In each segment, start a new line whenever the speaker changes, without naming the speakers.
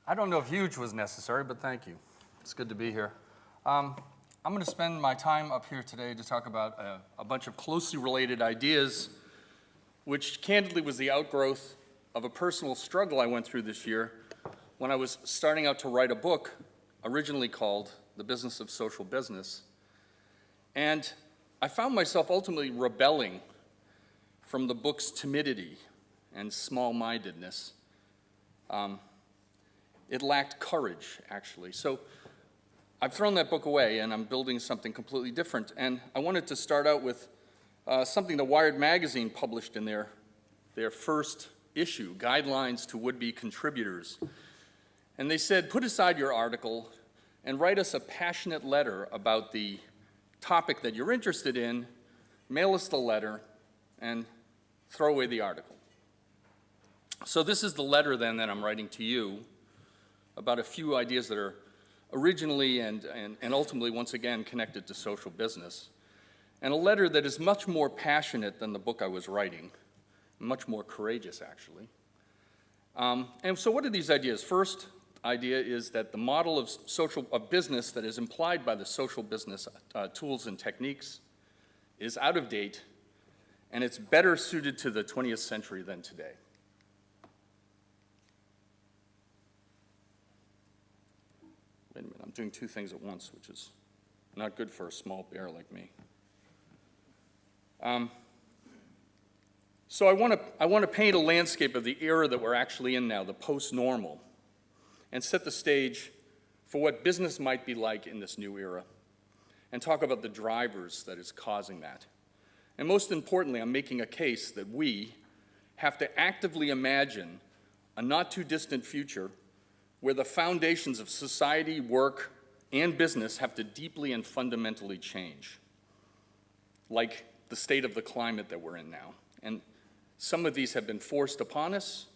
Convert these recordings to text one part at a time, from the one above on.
I don't know if huge was necessary, but thank you. It's good to be here. I'm going to spend my time up here today to talk about a bunch of closely related ideas, which candidly was the outgrowth of a personal struggle I went through this year when I was starting out to write a book originally called The Business of Social Business. And I found myself ultimately rebelling from the book's timidity and small-mindedness. It lacked courage, actually. So I've thrown that book away, and I'm building something completely different. And I wanted to start out with something the Wired magazine published in their first issue, Guidelines to Would-Be Contributors. And they said, put aside your article and write us a passionate letter about the topic that you're interested in, mail us the letter, and throw away the article. So this is the letter, then, that I'm writing to you about a few ideas that are originally and ultimately, once again, connected to social business. And a letter that is much more passionate than the book I was writing, much more courageous, actually. And so what are these ideas? First idea is that the model of business that is implied by the social business tools and techniques is out of date, and it's better suited to the 20th century than today. Wait a minute, I'm doing two things at once, which is not good for a small bear like me. So I want to paint a landscape of the era that we're actually in now, the post-normal, and set the stage for what business might be like in this new era, and talk about the drivers that is causing that. And most importantly, I'm making a case that we have to actively imagine a not-too-distant future where the foundations of society, work, and business have to deeply and fundamentally change, like the state of the climate that we're in now. And some of these have been forced upon us,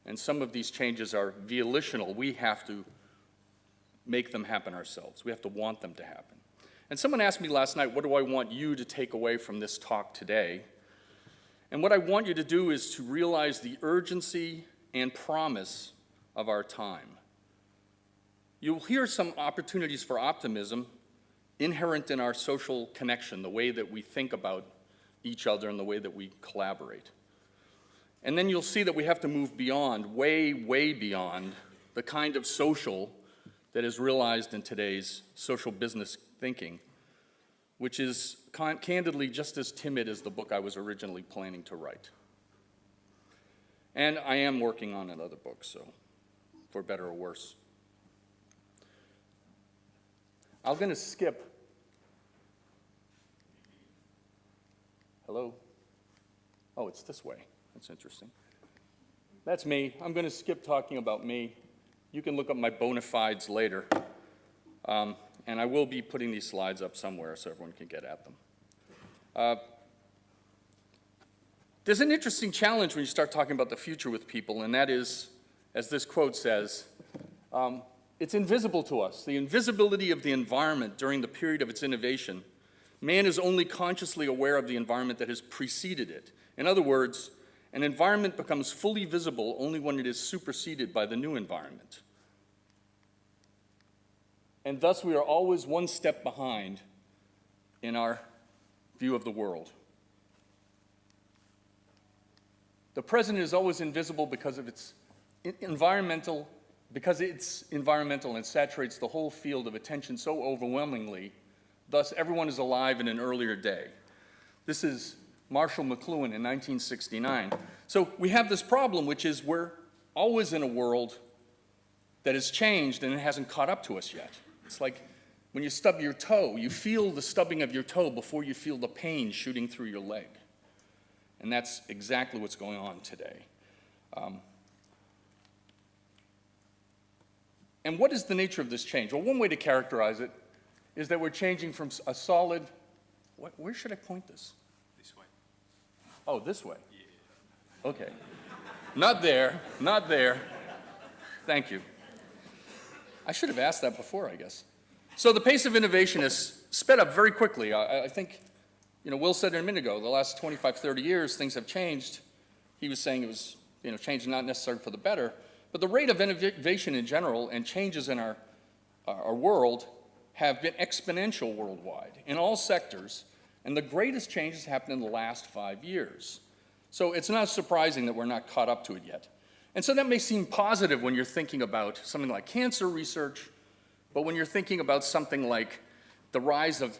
and some of these changes are volitional. We have to make them happen ourselves. We have to want them to happen. And someone asked me last night, what do I want you to take away from this talk today? And what I want you to do is to realize the urgency and promise of our time. You'll hear some opportunities for optimism inherent in our social connection, the way that we think about each other and the way that we collaborate. And then you'll see that we have to move beyond, way, way beyond, the kind of social that is realized in today's social business thinking, which is candidly just as timid as the book I was originally planning to write. And I am working on another book, so for better or worse. I'm going to skip. Hello? Oh, it's this way. That's interesting. That's me. I'm going to skip talking about me. You can look up my bona fides later. And I will be putting these slides up somewhere so everyone can get at them. There's an interesting challenge when you start talking about the future with people, and that is, as this quote says, it's invisible to us. The invisibility of the environment during the period of its innovation. Man is only consciously aware of the environment that has preceded it. In other words, an environment becomes fully visible only when it is superseded by the new environment. And thus we are always one step behind in our view of the world. The present is always invisible because of its environmental and saturates the whole field of attention so overwhelmingly, thus everyone is alive in an earlier day. This is Marshall McLuhan in 1969. So we have this problem, which is we're always in a world that has changed and it hasn't caught up to us yet. It's like when you stub your toe, you feel the stubbing of your toe before you feel the pain shooting through your leg. And that's exactly what's going on today. And what is the nature of this change? Well, one way to characterize it is that we're changing from a solid, where should I point this?
This way.
Oh, this way?
Yeah.
Okay. Not there, not there. Thank you. I should have asked that before, I guess. So the pace of innovation has sped up very quickly. I think Will said it a minute ago, the last 25, 30 years, things have changed. He was saying it was, change not necessarily for the better, but the rate of innovation in general and changes in our world have been exponential worldwide in all sectors, and the greatest changes happened in the last 5 years. So it's not surprising that we're not caught up to it yet. And so that may seem positive when you're thinking about something like cancer research, but when you're thinking about something like the rise of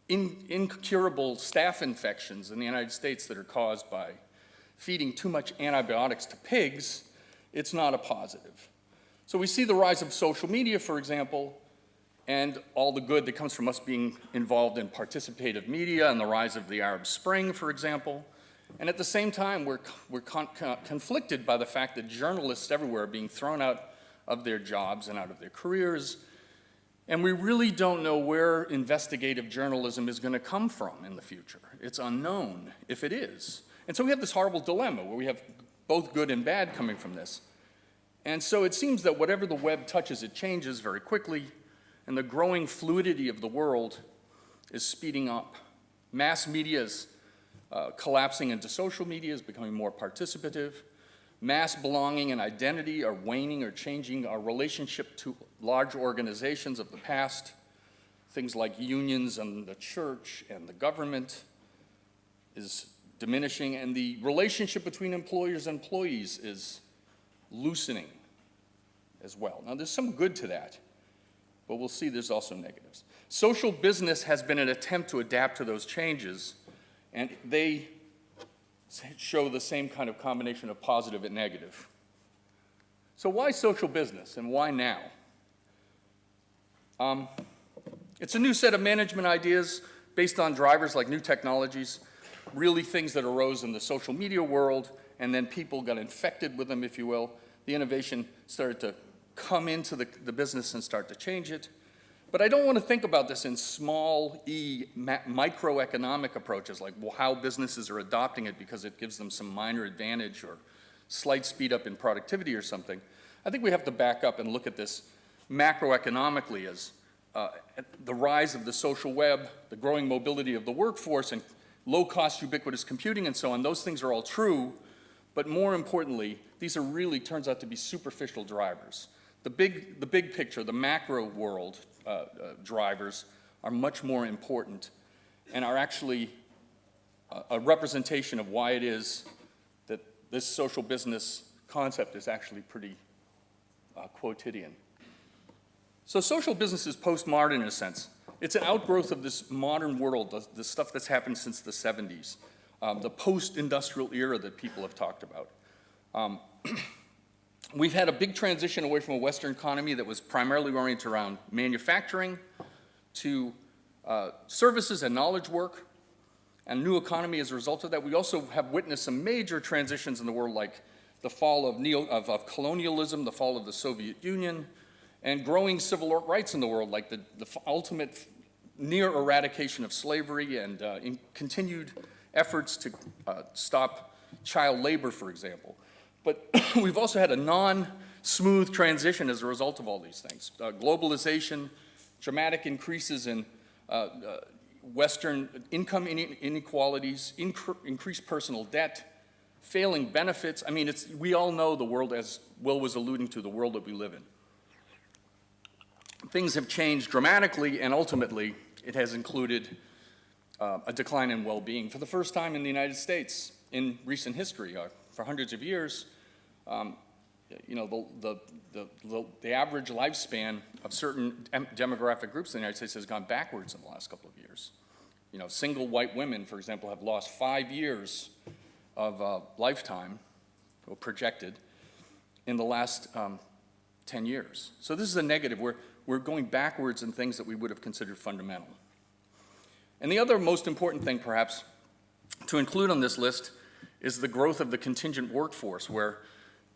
incurable staph infections in the United States that are caused by feeding too much antibiotics to pigs, it's not a positive. So we see the rise of social media, for example, and all the good that comes from us being involved in participative media and the rise of the Arab Spring, for example. And at the same time, we're conflicted by the fact that journalists everywhere are being thrown out of their jobs and out of their careers. And we really don't know where investigative journalism is going to come from in the future. It's unknown if it is. And so we have this horrible dilemma where we have both good and bad coming from this. And so it seems that whatever the web touches, it changes very quickly, and the growing fluidity of the world is speeding up. Mass media is collapsing into social media, is becoming more participative. Mass belonging and identity are waning or changing our relationship to large organizations of the past, things like unions and the church and the government is diminishing, and the relationship between employers and employees is loosening as well. Now, there's some good to that, but we'll see there's also negatives. Social business has been an attempt to adapt to those changes, and they show the same kind of combination of positive and negative. So why social business, and why now? It's a new set of management ideas based on drivers like new technologies, really things that arose in the social media world, and then people got infected with them, if you will. The innovation started to come into the business and start to change it. But I don't want to think about this in small microeconomic approaches, like how businesses are adopting it because it gives them some minor advantage or slight speed up in productivity or something. I think we have to back up and look at this macroeconomically as the rise of the social web, the growing mobility of the workforce, and low-cost ubiquitous computing and so on. Those things are all true, but more importantly, these are really, turns out to be superficial drivers. The big picture, the macro world drivers are much more important and are actually a representation of why it is that this social business concept is actually pretty quotidian. So social business is postmodern in a sense. It's an outgrowth of this modern world, the stuff that's happened since the 70s, the post-industrial era that people have talked about. We've had a big transition away from a Western economy that was primarily oriented around manufacturing to services and knowledge work, and new economy as a result of that. We also have witnessed some major transitions in the world, like the fall of colonialism, the fall of the Soviet Union, and growing civil rights in the world, like the ultimate near eradication of slavery and continued efforts to stop child labor, for example. But we've also had a non-smooth transition as a result of all these things. Globalization, dramatic increases in Western income inequalities, increased personal debt, failing benefits. I mean, we all know the world, as Will was alluding to, the world that we live in. Things have changed dramatically, and ultimately, it has included a decline in well-being. For the first time in the United States in recent history, for hundreds of years, the average lifespan of certain demographic groups in the United States has gone backwards in the last couple of years. Single white women, for example, have lost 5 years of lifetime, or projected, in the last 10 years. So this is a negative. We're going backwards in things that we would have considered fundamental. And the other most important thing, perhaps, to include on this list is the growth of the contingent workforce, where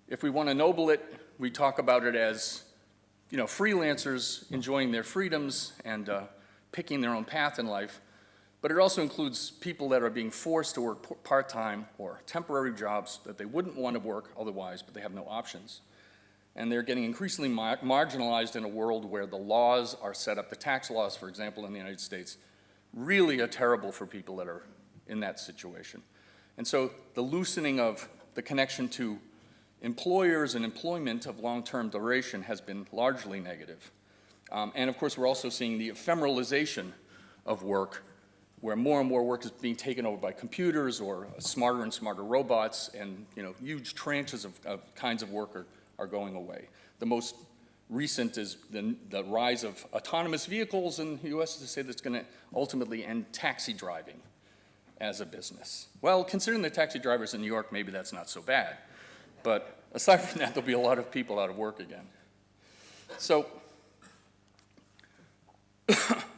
if we want to ennoble it, we talk about it as freelancers enjoying their freedoms and picking their own path in life. But it also includes people that are being forced to work part-time or temporary jobs that they wouldn't want to work otherwise, but they have no options. And they're getting increasingly marginalized in a world where the laws are set up, the tax laws, for example, in the United States, really are terrible for people that are in that situation. And so the loosening of the connection to employers and employment of long-term duration has been largely negative. And of course, we're also seeing the ephemeralization of work, where more and more work is being taken over by computers or smarter and smarter robots, and huge tranches of kinds of work are going away. The most recent is the rise of autonomous vehicles in the US to say that's going to ultimately end taxi driving as a business. Well, considering the taxi drivers in New York, maybe that's not so bad. But aside from that, there'll be a lot of people out of work again. So,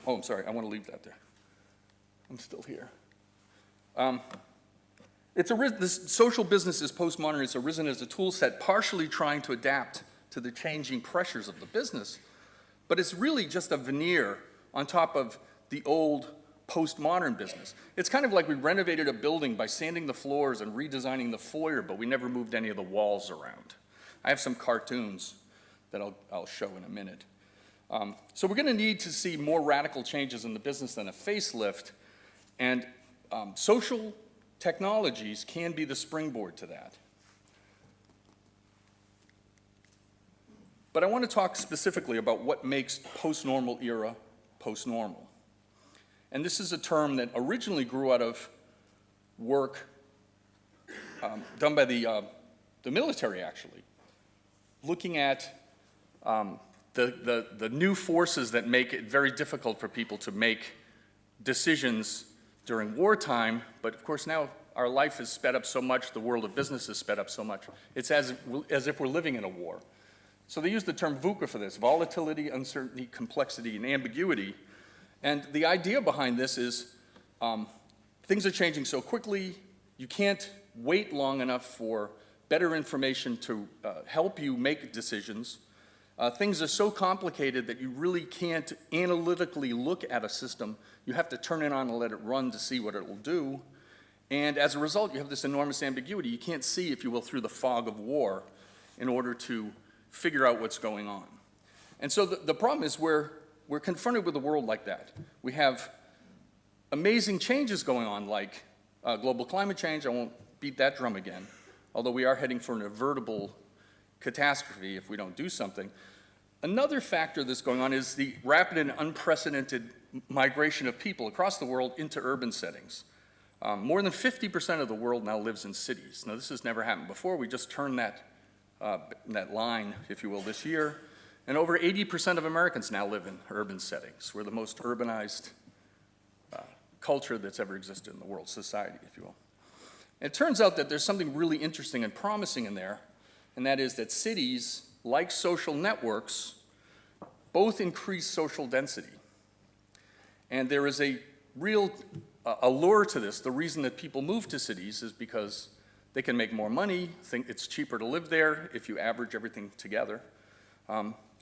oh, I'm sorry, I want to leave that there. I'm still here. This social business is postmodern. It's arisen as a tool set partially trying to adapt to the changing pressures of the business, but it's really just a veneer on top of the old postmodern business. It's kind of like we renovated a building by sanding the floors and redesigning the foyer, but we never moved any of the walls around. I have some cartoons that I'll show in a minute. So we're going to need to see more radical changes in the business than a facelift, and social technologies can be the springboard to that. But I want to talk specifically about what makes post-normal era post-normal. And this is a term that originally grew out of work done by the military, actually, looking at the new forces that make it very difficult for people to make decisions during wartime. But of course, now our life is sped up so much, the world of business is sped up so much, it's as if we're living in a war. So they use the term VUCA for this: volatility, uncertainty, complexity, and ambiguity. And the idea behind this is things are changing so quickly, you can't wait long enough for better information to help you make decisions. Things are so complicated that you really can't analytically look at a system. You have to turn it on and let it run to see what it will do. And as a result, you have this enormous ambiguity. You can't see, if you will, through the fog of war in order to figure out what's going on. And so the problem is we're confronted with a world like that. We have amazing changes going on, like global climate change. I won't beat that drum again, although we are heading for an inevitable catastrophe if we don't do something. Another factor that's going on is the rapid and unprecedented migration of people across the world into urban settings. More than 50% of the world now lives in cities. Now, this has never happened before. We just turned that line, if you will, this year. And over 80% of Americans now live in urban settings. We're the most urbanized culture that's ever existed in the world, society, if you will. And it turns out that there's something really interesting and promising in there, and that is that cities, like social networks, both increase social density. And there is a real allure to this. The reason that people move to cities is because they can make more money, think it's cheaper to live there if you average everything together.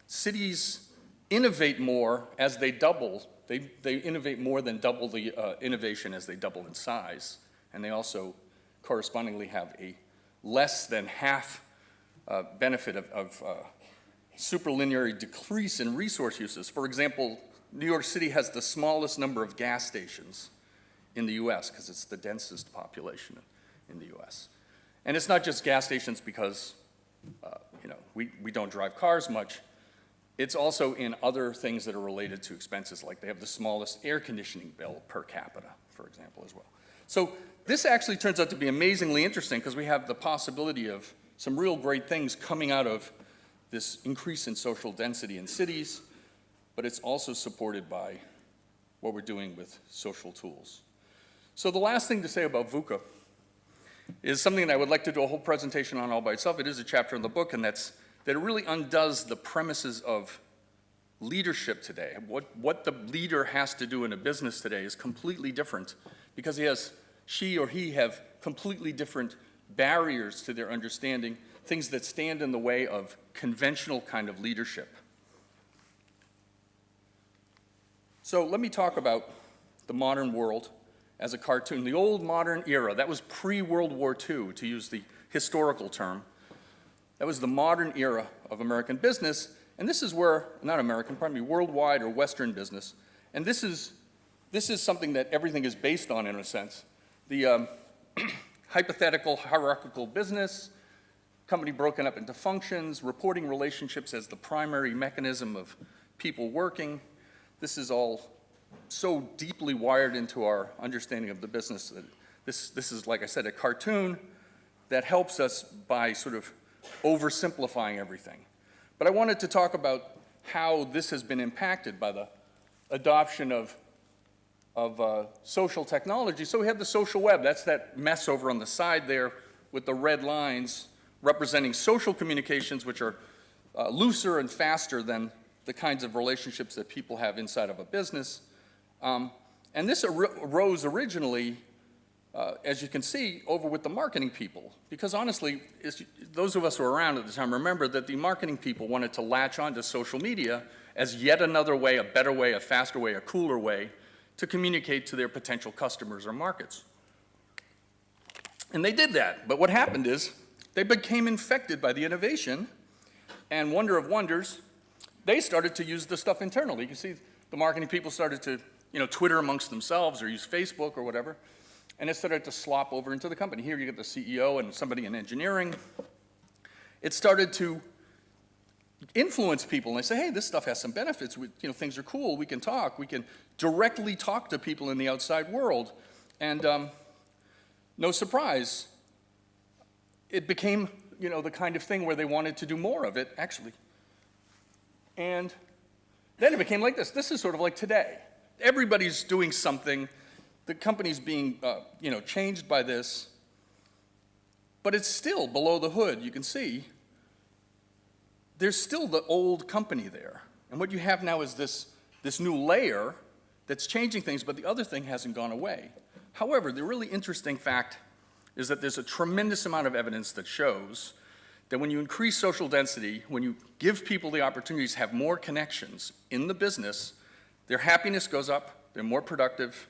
Cities innovate more as they double. They innovate more than double the innovation as they double in size. And they also correspondingly have a less than half benefit of superlinear decrease in resource uses. For example, New York City has the smallest number of gas stations in the US because it's the densest population in the US. And it's not just gas stations because we don't drive cars much. It's also in other things that are related to expenses, like they have the smallest air conditioning bill per capita, for example, as well. So this actually turns out to be amazingly interesting because we have the possibility of some real great things coming out of this increase in social density in cities, but it's also supported by what we're doing with social tools. So the last thing to say about VUCA is something that I would like to do a whole presentation on all by itself. It is a chapter in the book, and that it really undoes the premises of leadership today. What the leader has to do in a business today is completely different because she or he have completely different barriers to their understanding, things that stand in the way of conventional kind of leadership. So let me talk about the modern world as a cartoon. The old modern era, that was pre-World War II, to use the historical term. That was the modern era of American business, and this is where, not American, pardon me, worldwide or Western business, and this is this is something that everything is based on in a sense. The hypothetical hierarchical business, company broken up into functions, reporting relationships as the primary mechanism of people working. This is all so deeply wired into our understanding of the business that this is, like I said, a cartoon that helps us by sort of oversimplifying everything. But I wanted to talk about how this has been impacted by the adoption of social technology. So we have the social web. That's that mess over on the side there with the red lines representing social communications, which are looser and faster than the kinds of relationships that people have inside of a business. And this arose originally, as you can see, over with the marketing people. Because honestly, those of us who were around at the time remember that the marketing people wanted to latch onto social media as yet another way, a better way, a faster way, a cooler way to communicate to their potential customers or markets. And they did that. But what happened is they became infected by the innovation, and wonder of wonders, they started to use this stuff internally. You can see the marketing people started to, Twitter amongst themselves or use Facebook or whatever, and it started to slop over into the company. Here you get the CEO and somebody in engineering. It started to influence people, and they say, hey, this stuff has some benefits. Things are cool. We can talk. We can directly talk to people in the outside world. And no surprise, it became, the kind of thing where they wanted to do more of it, actually. And then it became like this. This is sort of like today. Everybody's doing something. The company's being, changed by this. But it's still below the hood. You can see there's still the old company there. And what you have now is this new layer that's changing things, but the other thing hasn't gone away. However, the really interesting fact is that there's a tremendous amount of evidence that shows that when you increase social density, when you give people the opportunities to have more connections in the business, their happiness goes up, they're more productive,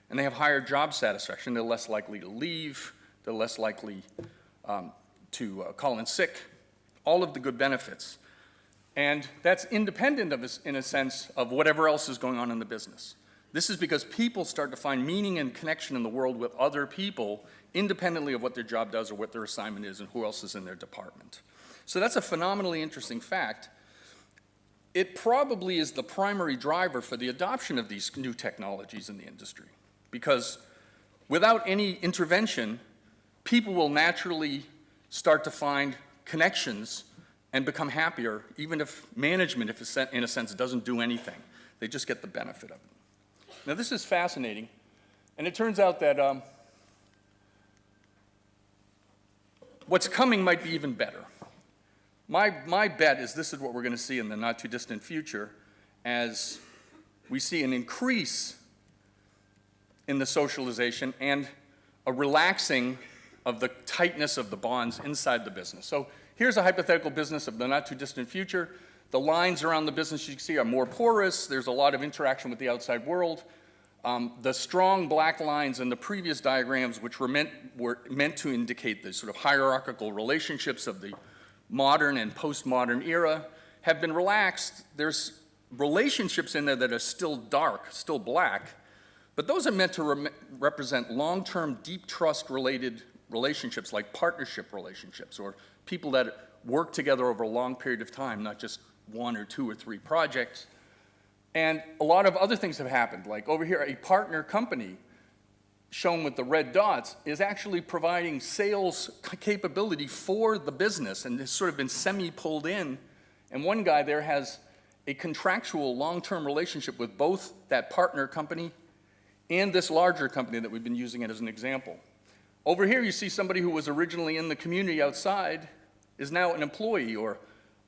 and they have higher job satisfaction. They're less likely to leave, they're less likely to call in sick, all of the good benefits. And that's independent of, in a sense, of whatever else is going on in the business. This is because people start to find meaning and connection in the world with other people independently of what their job does or what their assignment is and who else is in their department. So that's a phenomenally interesting fact. It probably is the primary driver for the adoption of these new technologies in the industry, because without any intervention, people will naturally start to find connections and become happier, even if management, in a sense, doesn't do anything. They just get the benefit of it. Now, this is fascinating, and it turns out that what's coming might be even better. My bet is this is what we're going to see in the not-too-distant future as we see an increase in the socialization and a relaxing of the tightness of the bonds inside the business. So here's a hypothetical business of the not-too-distant future. The lines around the business you can see are more porous. There's a lot of interaction with the outside world. The strong black lines in the previous diagrams, which were meant to indicate the sort of hierarchical relationships of the modern and postmodern era, have been relaxed. There's relationships in there that are still dark, still black, but those are meant to represent long-term, deep trust-related relationships, like partnership relationships, or people that work together over a long period of time, not just one or two or three projects. And a lot of other things have happened, like over here, a partner company shown with the red dots is actually providing sales capability for the business and has sort of been semi-pulled in. And one guy there has a contractual long-term relationship with both that partner company and this larger company that we've been using it as an example. Over here, you see somebody who was originally in the community outside is now an employee or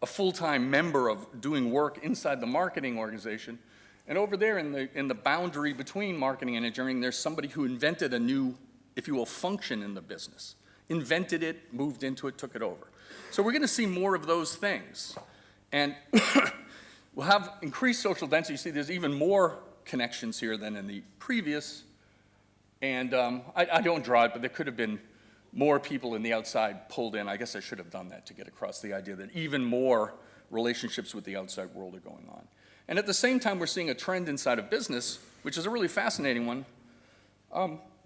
a full-time member of doing work inside the marketing organization. And over there in the boundary between marketing and engineering, there's somebody who invented a new, if you will, function in the business. Invented it, moved into it, took it over. So we're going to see more of those things. And we'll have increased social density. You see there's even more connections here than in the previous. And I don't draw it, but there could have been more people in the outside pulled in. I guess I should have done that to get across the idea that even more relationships with the outside world are going on. And at the same time, we're seeing a trend inside of business, which is a really fascinating one,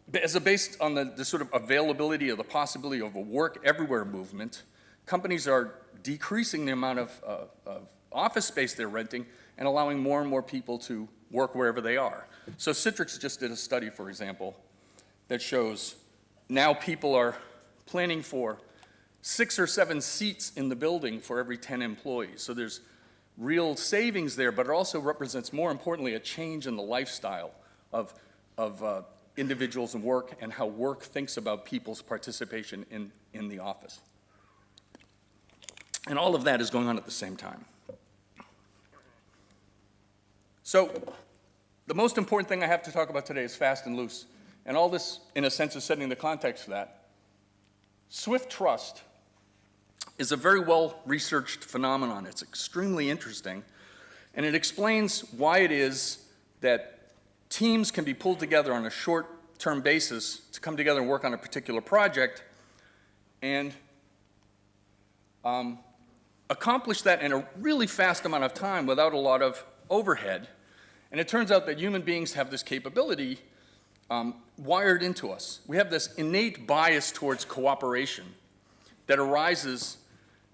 based on the sort of availability of the possibility of a work everywhere movement. Companies are decreasing the amount of office space they're renting and allowing more and more people to work wherever they are. So Citrix just did a study, for example, that shows now people are planning for 6 or 7 seats in the building for every 10 employees. So there's real savings there, but it also represents, more importantly, a change in the lifestyle of individuals and work, and how work thinks about people's participation in the office. And all of that is going on at the same time. So the most important thing I have to talk about today is fast and loose. And all this, in a sense, is setting the context for that. Swift trust is a very well-researched phenomenon. It's extremely interesting, and it explains why it is that teams can be pulled together on a short-term basis to come together and work on a particular project and accomplish that in a really fast amount of time without a lot of overhead. And it turns out that human beings have this capability wired into us. We have this innate bias towards cooperation that arises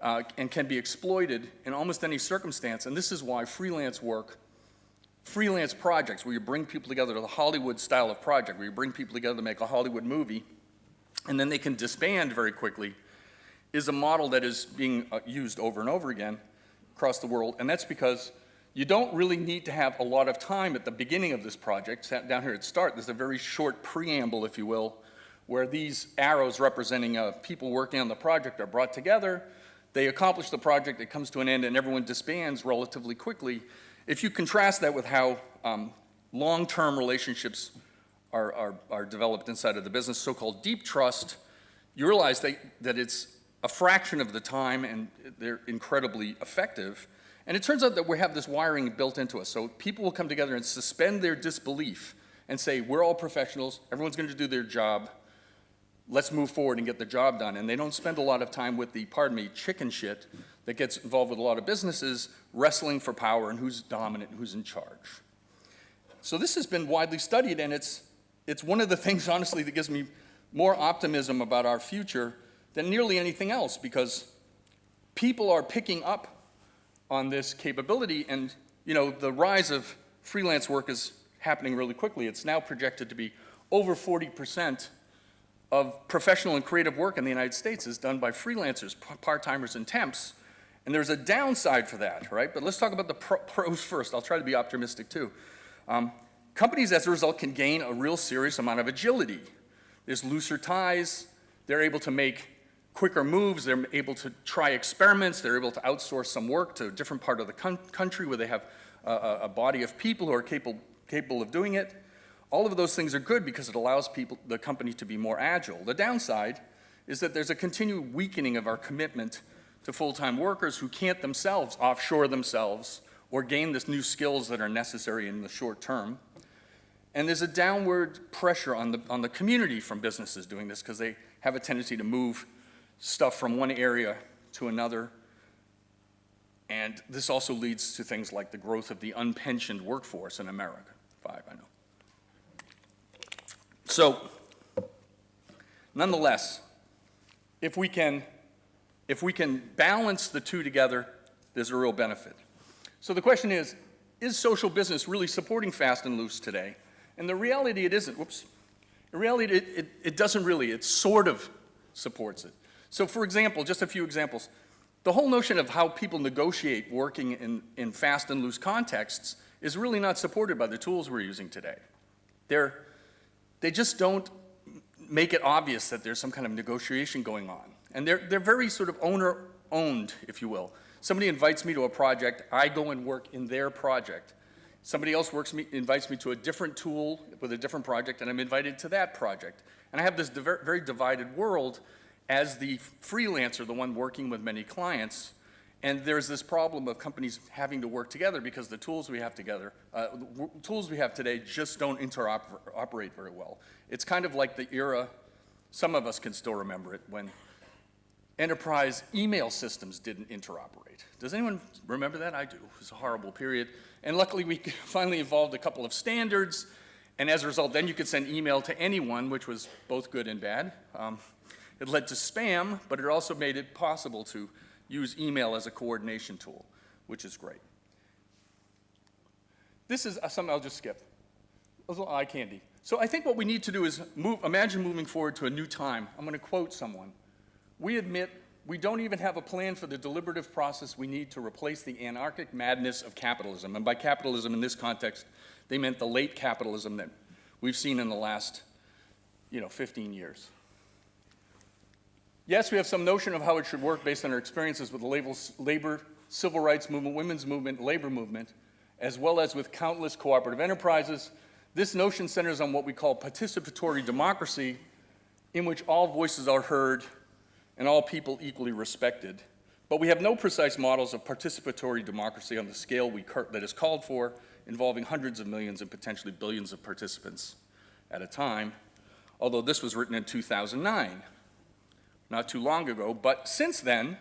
and can be exploited in almost any circumstance. And this is why freelance work, freelance projects, where you bring people together to the Hollywood style of project, where you bring people together to make a Hollywood movie, and then they can disband very quickly, is a model that is being used over and over again across the world. And that's because you don't really need to have a lot of time at the beginning of this project. Down here at start, there's a very short preamble, if you will, where these arrows representing people working on the project are brought together. They accomplish the project, it comes to an end, and everyone disbands relatively quickly. If you contrast that with how long-term relationships are developed inside of the business, so-called deep trust, you realize that it's a fraction of the time, and they're incredibly effective. And it turns out that we have this wiring built into us. So people will come together and suspend their disbelief and say, we're all professionals, everyone's going to do their job, let's move forward and get the job done. And they don't spend a lot of time with the, pardon me, chicken shit that gets involved with a lot of businesses, wrestling for power and who's dominant and who's in charge. So this has been widely studied, and it's one of the things, honestly, that gives me more optimism about our future than nearly anything else, because people are picking up on this capability, and the rise of freelance work is happening really quickly. It's now projected to be over 40% of professional and creative work in the United States is done by freelancers, part-timers, and temps. And there's a downside for that, right? But let's talk about the pros first. I'll try to be optimistic too. Companies, as a result, can gain a real serious amount of agility. There's looser ties. They're able to make quicker moves. They're able to try experiments. They're able to outsource some work to a different part of the country where they have a body of people who are capable of doing it. All of those things are good because it allows the company to be more agile. The downside is that there's a continued weakening of our commitment to full-time workers who can't themselves offshore themselves or gain the new skills that are necessary in the short term. And there's a downward pressure on the community from businesses doing this, because they have a tendency to move stuff from one area to another. And this also leads to things like the growth of the unpensioned workforce in America. 5, I know. So, nonetheless, if we can balance the two together, there's a real benefit. So the question is social business really supporting fast and loose today? And the reality, it isn't. Whoops. In reality, it doesn't really. It sort of supports it. So for example, just a few examples. The whole notion of how people negotiate working in fast and loose contexts is really not supported by the tools we're using today. They just don't make it obvious that there's some kind of negotiation going on. And they're very sort of owner-owned, if you will. Somebody invites me to a project, I go and work in their project. Somebody else invites me to a different tool with a different project, and I'm invited to that project. And I have this very divided world as the freelancer, the one working with many clients. And there's this problem of companies having to work together because the tools we have today just don't interoperate very well. It's kind of like the era, some of us can still remember it, when enterprise email systems didn't interoperate. Does anyone remember that? I do. It was a horrible period. And luckily, we finally evolved a couple of standards, and as a result, then you could send email to anyone, which was both good and bad. It led to spam, but it also made it possible to use email as a coordination tool, which is great. This is something I'll just skip. A little eye candy. So I think what we need to do is imagine moving forward to a new time. I'm going to quote someone. We admit we don't even have a plan for the deliberative process we need to replace the anarchic madness of capitalism. And by capitalism in this context, they meant the late capitalism that we've seen in the last 15 years. Yes, we have some notion of how it should work based on our experiences with the labor, civil rights movement, women's movement, labor movement, as well as with countless cooperative enterprises. This notion centers on what we call participatory democracy, in which all voices are heard and all people equally respected. But we have no precise models of participatory democracy on the scale that is called for, involving hundreds of millions and potentially billions of participants at a time, although this was written in 2009, not too long ago. But since then,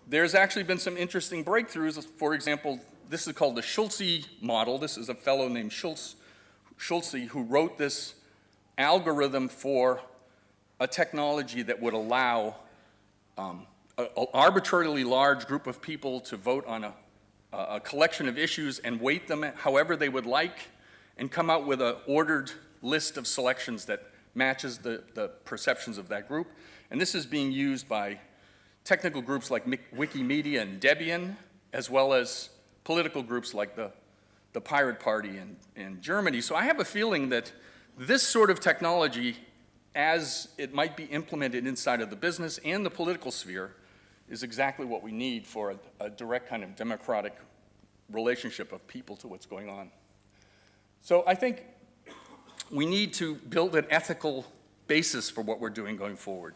there's actually been some interesting breakthroughs. For example, this is called the Schulze model. This is a fellow named Schulze who wrote this algorithm for a technology that would allow an arbitrarily large group of people to vote on a collection of issues and weight them however they would like and come out with an ordered list of selections that matches the perceptions of that group. And this is being used by technical groups like Wikimedia and Debian, as well as political groups like the Pirate Party in Germany. So I have a feeling that this sort of technology, as it might be implemented inside of the business and the political sphere, is exactly what we need for a direct kind of democratic relationship of people to what's going on. So I think we need to build an ethical basis for what we're doing going forward.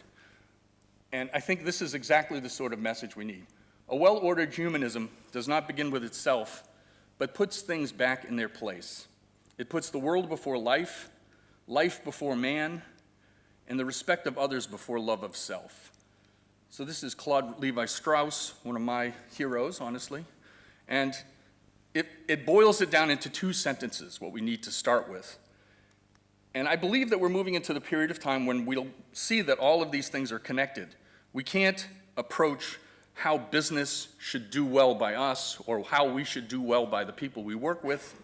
And I think this is exactly the sort of message we need. A well-ordered humanism does not begin with itself, but puts things back in their place. It puts the world before life, life before man, and the respect of others before love of self. So this is Claude Levi-Strauss, one of my heroes, honestly. And it boils it down into two sentences, what we need to start with. And I believe that we're moving into the period of time when we'll see that all of these things are connected. We can't approach how business should do well by us, or how we should do well by the people we work with,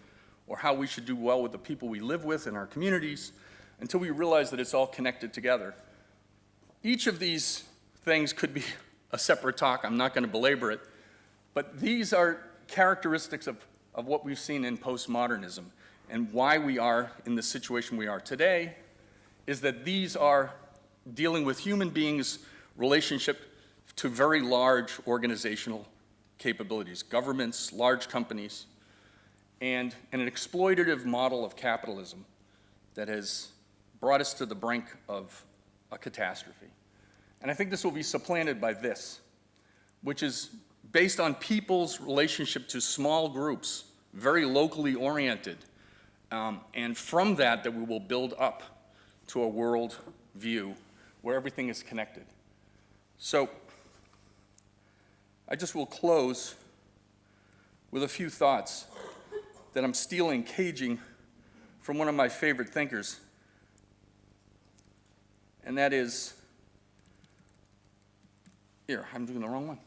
or how we should do well with the people we live with in our communities, until we realize that it's all connected together. Each of these things could be a separate talk. I'm not going to belabor it. But these are characteristics of what we've seen in postmodernism. And why we are in the situation we are today is that these are dealing with human beings' relationship to very large organizational capabilities, governments, large companies, and an exploitative model of capitalism that has brought us to the brink of a catastrophe. And I think this will be supplanted by this, which is based on people's relationship to small groups, very locally oriented, and from that we will build up to a world view where everything is connected. So I just will close with a few thoughts that I'm caging from one of my favorite thinkers, and that is, here, I'm doing the wrong one.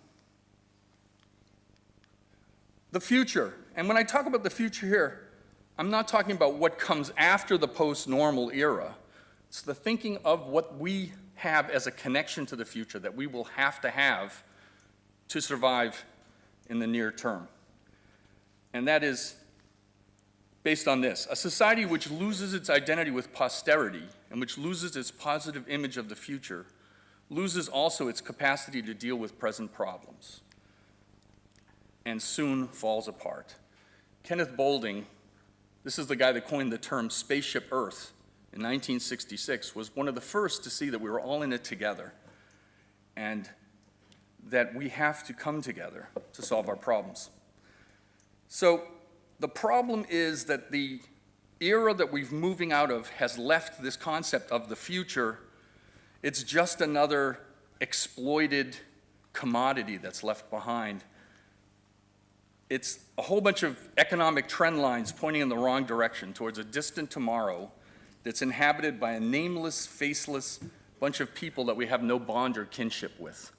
The future. And when I talk about the future here, I'm not talking about what comes after the post-normal era. It's the thinking of what we have as a connection to the future that we will have to survive in the near term. And that is based on this: a society which loses its identity with posterity and which loses its positive image of the future loses also its capacity to deal with present problems and soon falls apart. Kenneth Boulding, this is the guy that coined the term Spaceship Earth in 1966, was one of the first to see that we were all in it together and that we have to come together to solve our problems. So the problem is that the era that we're moving out of has left this concept of the future. It's just another exploited commodity that's left behind. It's a whole bunch of economic trend lines pointing in the wrong direction towards a distant tomorrow that's inhabited by a nameless, faceless bunch of people that we have no bond or kinship with.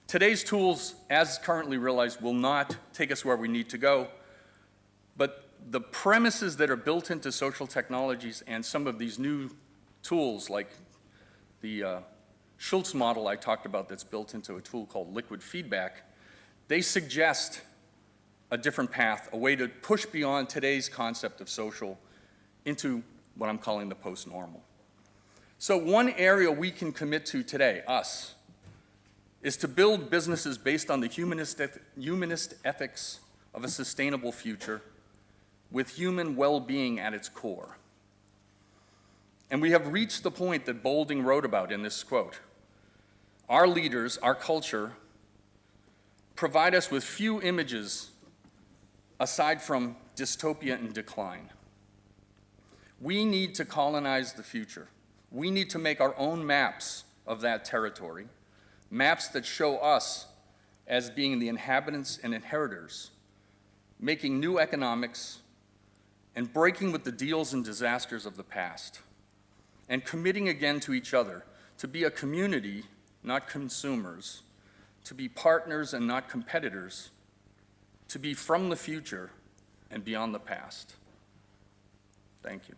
Today's tools, as currently realized, will not take us where we need to go, but the premises that are built into social technologies and some of these new tools, like the Schultz model I talked about that's built into a tool called liquid feedback, they suggest a different path, a way to push beyond today's concept of social into what I'm calling the post-normal. So one area we can commit to today, us, is to build businesses based on the humanist ethics of a sustainable future with human well-being at its core. And we have reached the point that Boulding wrote about in this quote. Our leaders, our culture, provide us with few images aside from dystopia and decline. We need to colonize the future. We need to make our own maps of that territory, maps that show us as being the inhabitants and inheritors, making new economics and breaking with the deals and disasters of the past, and committing again to each other to be a community, not consumers, to be partners and not competitors, to be from the future and beyond the past. Thank you.